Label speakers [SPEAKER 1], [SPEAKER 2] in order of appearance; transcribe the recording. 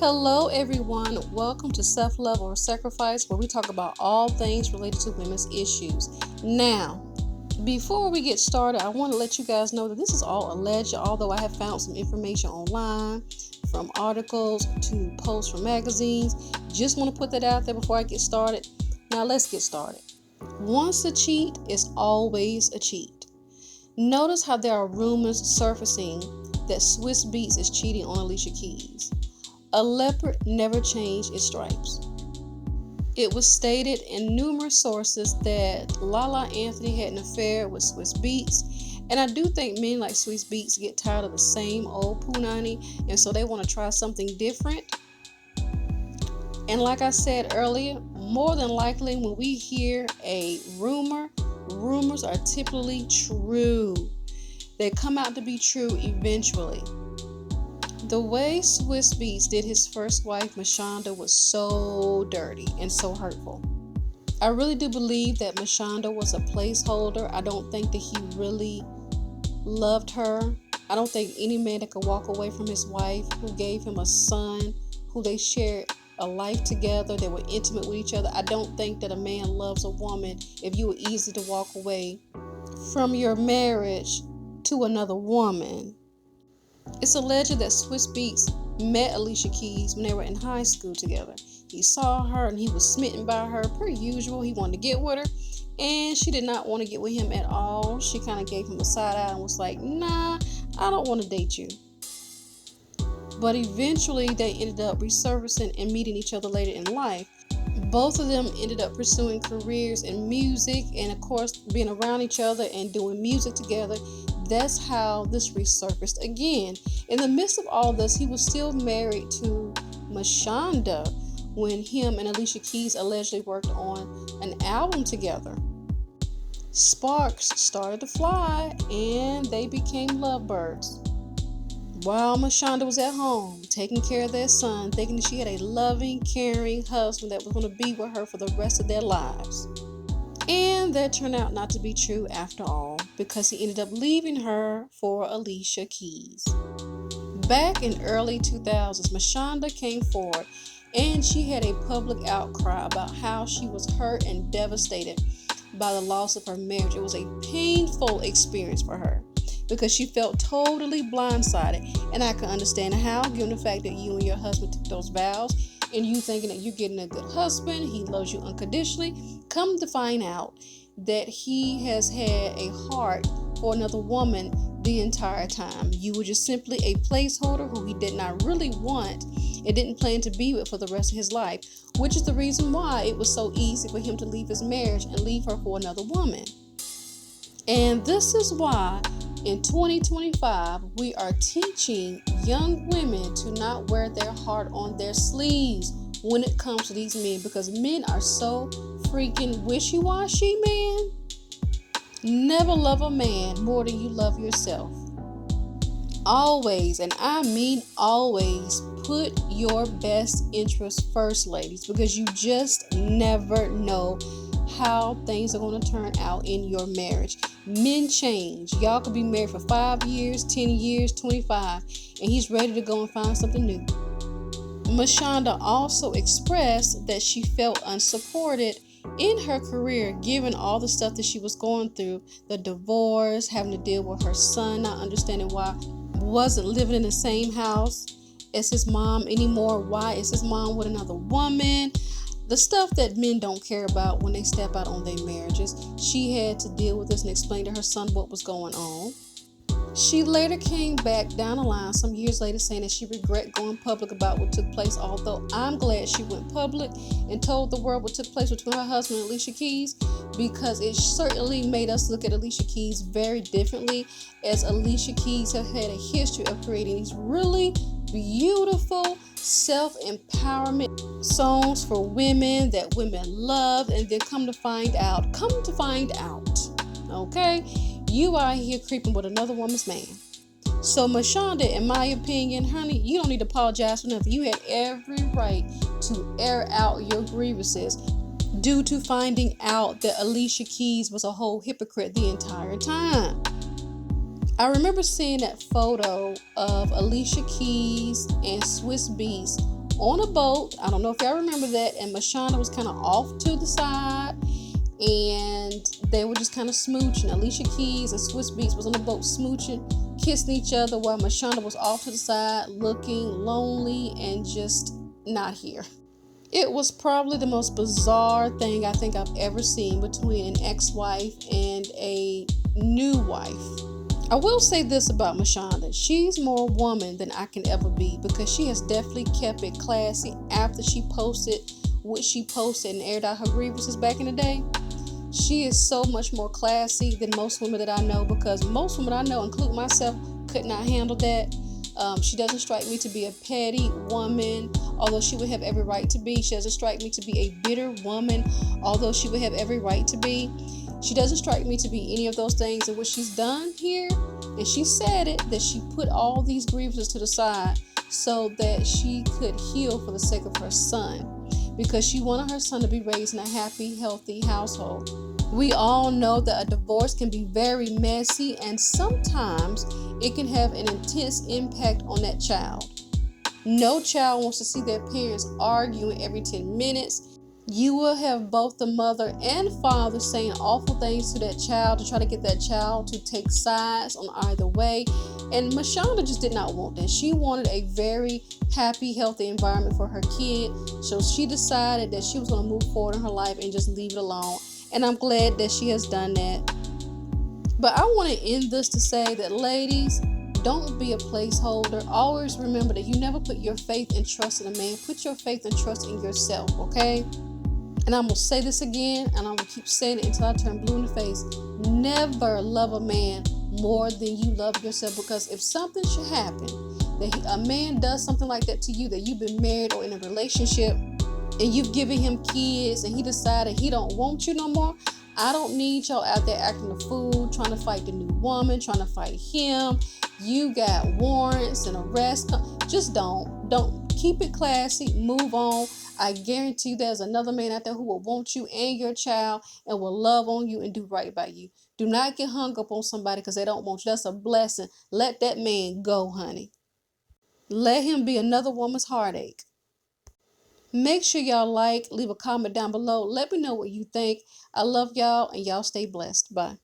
[SPEAKER 1] Hello, everyone. Welcome to Self Love or Sacrifice, where we talk about all things related to women's issues. Now, before we get started, I want to let you guys know that this is all alleged, although I have found some information online from articles to posts from magazines. Just want to put that out there before I get started. Now, let's get started. Once a cheat is always a cheat. Notice how there are rumors surfacing that Swiss Beats is cheating on Alicia Keys. A leopard never changed its stripes. It was stated in numerous sources that Lala Anthony had an affair with Swiss Beats, and I do think men like Swiss Beats get tired of the same old punani, and so they want to try something different. And like I said earlier, more than likely when we hear a rumor, rumors are typically true. They come out to be true eventually. The way Swiss Beats did his first wife, Mashonda, was so dirty and so hurtful. I really do believe that Mashonda was a placeholder. I don't think that he really loved her. I don't think any man that could walk away from his wife, who gave him a son, who they shared a life together, they were intimate with each other. I don't think that a man loves a woman if you were easy to walk away from your marriage to another woman. It's alleged that Swiss Beats met Alicia Keys when they were in high school together. He saw her and he was smitten by her. Per usual, he wanted to get with her, and she did not want to get with him at all. She kind of gave him a side eye and was like, nah, I don't want to date you. But eventually they ended up resurfacing and meeting each other later in life. Both of them ended up pursuing careers in music and, of course, being around each other and doing music together. That's how this resurfaced again. In the midst of all this, he was still married to Mashonda when him and Alicia Keys allegedly worked on an album together. Sparks started to fly and they became lovebirds. While Mashonda was at home, taking care of their son, thinking that she had a loving, caring husband that was going to be with her for the rest of their lives. And that turned out not to be true after all, because he ended up leaving her for Alicia Keys. Back in early 2000s, Mashonda came forward and she had a public outcry about how she was hurt and devastated by the loss of her marriage. It was a painful experience for her because she felt totally blindsided. And I can understand how, given the fact that you and your husband took those vows and you thinking that you're getting a good husband, he loves you unconditionally, come to find out that he has had a heart for another woman the entire time. You were just simply a placeholder who he did not really want and didn't plan to be with for the rest of his life, which is the reason why it was so easy for him to leave his marriage and leave her for another woman. And this is why in 2025, we are teaching young women to not wear their heart on their sleeves when it comes to these men, because men are so freaking wishy-washy, man. Never love a man more than you love yourself. Always, and I mean always, put your best interests first, ladies, because you just never know how things are going to turn out in your marriage. Men change. Y'all could be married for 5 years, 10 years, 25, and he's ready to go and find something new. Mashonda also expressed that she felt unsupported in her career, given all the stuff that she was going through, the divorce, having to deal with her son, not understanding why wasn't living in the same house as his mom anymore. Why is his mom with another woman? The stuff that men don't care about when they step out on their marriages. She had to deal with this and explain to her son what was going on. She later came back down the line some years later saying that she regret going public about what took place, although I'm glad she went public and told the world what took place between her husband and Alicia Keys, because it certainly made us look at Alicia Keys very differently, as Alicia Keys have had a history of creating these really beautiful self-empowerment songs for women that women love, and then come to find out, okay, you are here creeping with another woman's man. So Mashonda, in my opinion, honey, you don't need to apologize for nothing. You had every right to air out your grievances due to finding out that Alicia Keys was a whole hypocrite the entire time. I remember seeing that photo of Alicia Keys and Swiss Beats on a boat. I don't know if y'all remember that. And Mashonda was kind of off to the side, and they were just kind of smooching. Alicia Keys and Swiss Beats was on the boat smooching, kissing each other, while Mashonda was off to the side, looking lonely and just not here. It was probably the most bizarre thing I think I've ever seen between an ex-wife and a new wife. I will say this about Mashonda. She's more woman than I can ever be, because she has definitely kept it classy after she posted what she posted and aired out her grievances back in the day. She is so much more classy than most women that I know, because most women I know, including myself, could not handle that. She doesn't strike me to be a petty woman, although she would have every right to be. She doesn't strike me to be a bitter woman, although she would have every right to be. She doesn't strike me to be any of those things. And what she's done here, and she said it, that she put all these grievances to the side so that she could heal for the sake of her son, because she wanted her son to be raised in a happy, healthy household. We all know that a divorce can be very messy, and sometimes it can have an intense impact on that child. No child wants to see their parents arguing every 10 minutes. You will have both the mother and father saying awful things to that child to try to get that child to take sides on either way. And Mashonda just did not want that. She wanted a very happy, healthy environment for her kid. So she decided that she was going to move forward in her life and just leave it alone. And I'm glad that she has done that. But I want to end this to say that, ladies, don't be a placeholder. Always remember that you never put your faith and trust in a man. Put your faith and trust in yourself, okay? And I'm going to say this again, and I'm going to keep saying it until I turn blue in the face. Never love a man more than you love yourself, because if something should happen, that a man does something like that to you, that you've been married or in a relationship, and you've given him kids, and he decided he don't want you no more, I don't need y'all out there acting a fool, trying to fight the new woman, trying to fight him. You got warrants and arrests. Just don't. Keep it classy. Move on. I guarantee you there's another man out there who will want you and your child and will love on you and do right by you. Do not get hung up on somebody because they don't want you. That's a blessing. Let that man go, honey. Let him be another woman's heartache. Make sure y'all leave a comment down below. Let me know what you think. I love y'all, and y'all stay blessed. Bye.